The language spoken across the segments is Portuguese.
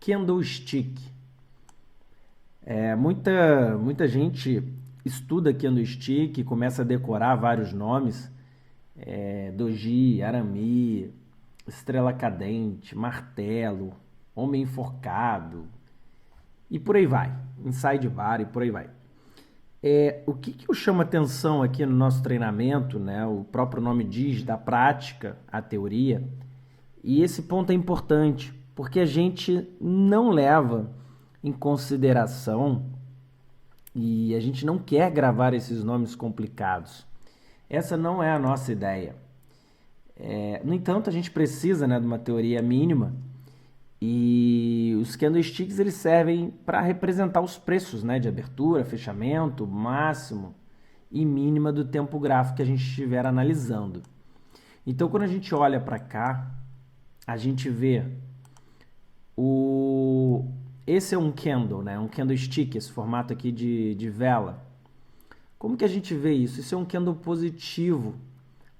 Candlestick. Muita gente estuda candlestick, começa a decorar vários nomes. Doji, Arami, estrela cadente, martelo, homem enforcado, e por aí vai. Inside bar e por aí vai. O que eu chamo atenção aqui no nosso treinamento, né? O próprio nome diz, da prática à teoria, e esse ponto é importante, porque a gente não leva em consideração e a gente não quer gravar esses nomes complicados. Essa não é a nossa ideia. No entanto, a gente precisa, né, de uma teoria mínima, e os candlesticks eles servem para representar os preços, né, de abertura, fechamento, máximo e mínima do tempo gráfico que a gente estiver analisando. Então, quando a gente olha para cá, a gente vê esse é um candle, né, um candlestick, esse formato aqui de vela. Como que a gente vê isso? Isso é um candle positivo.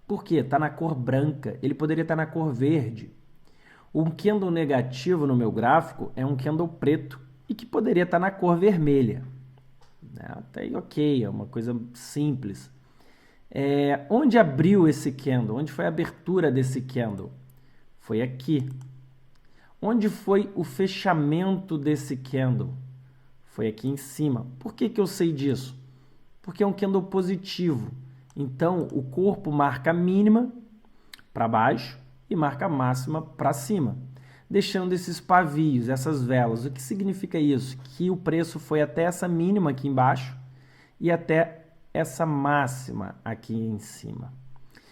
Por quê? Está na cor branca. Ele poderia estar na cor verde. Um candle negativo no meu gráfico é um candle preto e que poderia estar na cor vermelha. Até aí ok, é uma coisa simples. Onde abriu esse candle? Onde foi a abertura desse candle? Foi aqui. Onde foi o fechamento desse candle? Foi aqui em cima. Por que eu sei disso? Porque é um candle positivo. Então, o corpo marca a mínima para baixo e marca a máxima para cima, deixando esses pavios, essas velas. O que significa isso? Que o preço foi até essa mínima aqui embaixo e até essa máxima aqui em cima.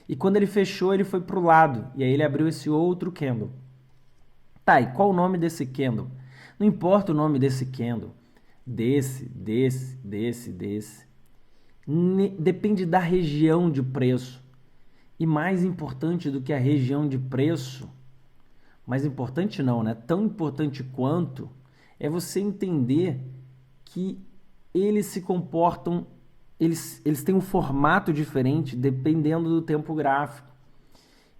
E quando ele fechou, ele foi para o lado, e aí ele abriu esse outro candle. Tá, e qual o nome desse candle? Não importa o nome desse candle, desse. Depende da região de preço. E mais importante do que a região de preço, mais importante não, né? Tão importante quanto, é você entender que eles se comportam, eles têm um formato diferente dependendo do tempo gráfico.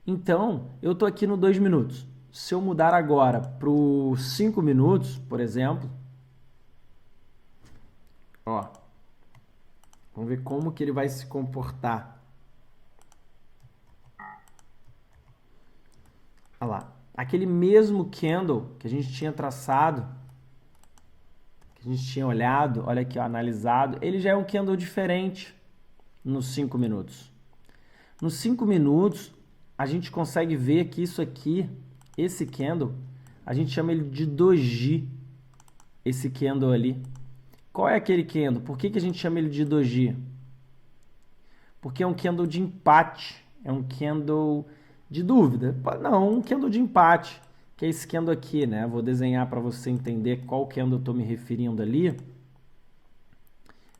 Então, eu estou aqui no 2 minutos. Se eu mudar agora para os 5 minutos, por exemplo, vamos ver como que ele vai se comportar. Olha lá, aquele mesmo candle que a gente tinha traçado, que a gente tinha olhado, olha aqui, ó, analisado, ele já é um candle diferente nos 5 minutos. Nos 5 minutos, a gente consegue ver que isso aqui, esse candle, a gente chama ele de doji, esse candle ali. Qual é aquele candle? Por que a gente chama ele de doji? Porque é um candle de empate, é um candle de dúvida. Não, um candle de empate, que é esse candle aqui, né? Vou desenhar para você entender qual candle eu estou me referindo ali.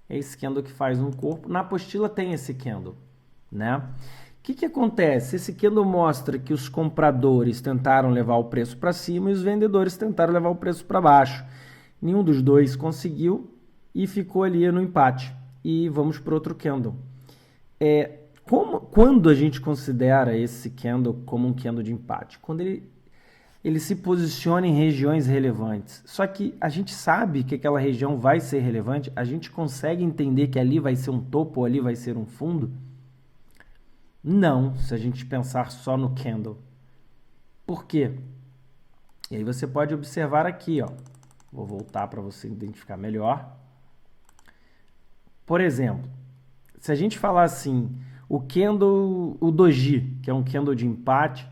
É esse candle que faz um corpo. Na apostila tem esse candle, né? O que acontece? Esse candle mostra que os compradores tentaram levar o preço para cima e os vendedores tentaram levar o preço para baixo. Nenhum dos dois conseguiu e ficou ali no empate. E vamos para outro candle. Quando a gente considera esse candle como um candle de empate? Quando ele se posiciona em regiões relevantes. Só que a gente sabe que aquela região vai ser relevante, a gente consegue entender que ali vai ser um topo ou ali vai ser um fundo? Não, se a gente pensar só no candle. Por quê? E aí você pode observar aqui, ó. Vou voltar para você identificar melhor. Por exemplo, se a gente falar assim, o doji, que é um candle de empate,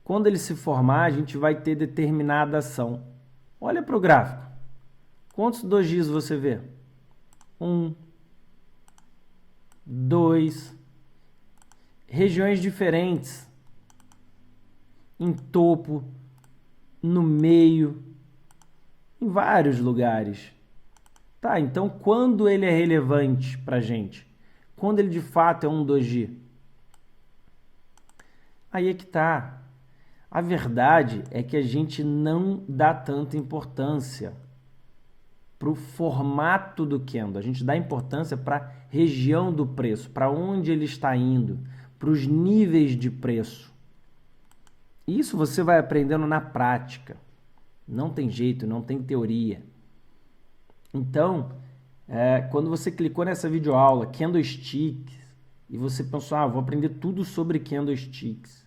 quando ele se formar, a gente vai ter determinada ação. Olha para o gráfico. Quantos dojis você vê? 1, 2, regiões diferentes, em topo, no meio, em vários lugares. Tá, então quando ele é relevante para a gente? Quando ele de fato é um doji? Aí é que tá. A verdade é que a gente não dá tanta importância para o formato do candle. A gente dá importância para a região do preço, para onde ele está indo, para os níveis de preço. Isso você vai aprendendo na prática. Não tem jeito, não tem teoria. Então, quando você clicou nessa videoaula, Candlesticks, e você pensou, vou aprender tudo sobre Candlesticks.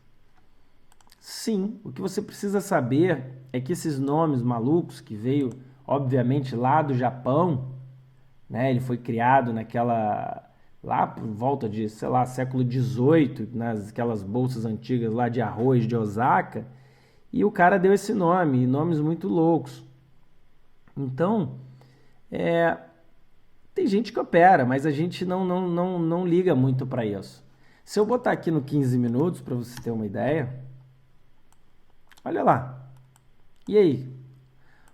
Sim, o que você precisa saber é que esses nomes malucos, que veio, obviamente, lá do Japão, né? Ele foi criado lá por volta de, sei lá, século XVIII, aquelas bolsas antigas lá de arroz de Osaka, e o cara deu esse nome, e nomes muito loucos. Então, tem gente que opera, mas a gente não liga muito para isso. Se eu botar aqui no 15 minutos, para você ter uma ideia, olha lá. E aí?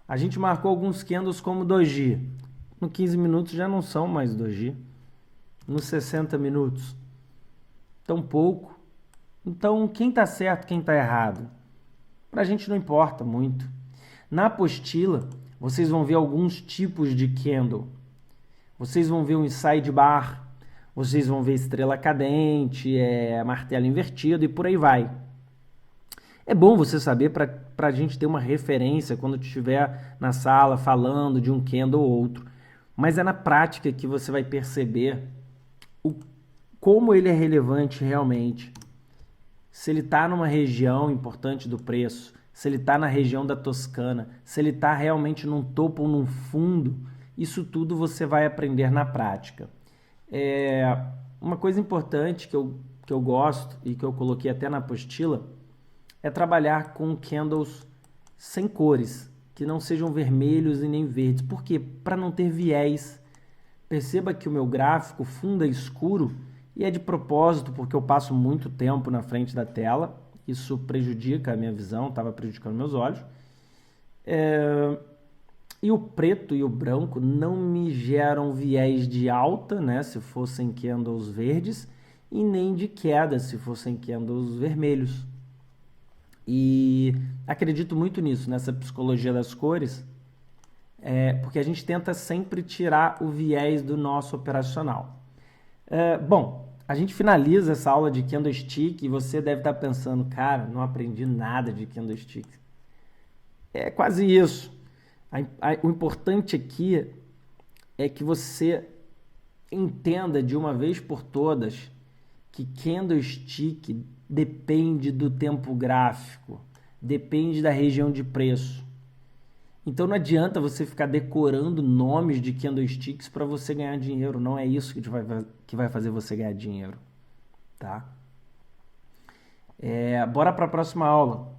A gente marcou alguns candles como doji. No 15 minutos já não são mais doji. Nos 60 minutos, tão pouco. Então, quem está certo, quem está errado? Para a gente não importa muito. Na apostila, vocês vão ver alguns tipos de candle. Vocês vão ver um inside bar, vocês vão ver estrela cadente, martelo invertido e por aí vai. É bom você saber para a gente ter uma referência quando estiver na sala falando de um candle ou outro. Mas é na prática que você vai perceber como ele é relevante realmente. Se ele está numa região importante do preço, se ele está na região da Toscana, se ele está realmente num topo ou num fundo, isso tudo você vai aprender na prática. Uma coisa importante que eu gosto e que eu coloquei até na apostila é trabalhar com candles sem cores, que não sejam vermelhos e nem verdes. Por quê? Para não ter viés. Perceba que o meu gráfico fundo é escuro e é de propósito porque eu passo muito tempo na frente da tela. Isso prejudica a minha visão, estava prejudicando meus olhos. E o preto e o branco não me geram viés de alta, né, se fossem candles verdes, e nem de queda, se fossem candles vermelhos. E acredito muito nisso, nessa psicologia das cores, porque a gente tenta sempre tirar o viés do nosso operacional. Bom, a gente finaliza essa aula de candlestick e você deve estar pensando, cara, não aprendi nada de candlestick. É quase isso. O importante aqui é que você entenda de uma vez por todas que candlestick depende do tempo gráfico, depende da região de preço. Então não adianta você ficar decorando nomes de candlesticks para você ganhar dinheiro. Não é isso que vai fazer você ganhar dinheiro, tá? Bora para a próxima aula.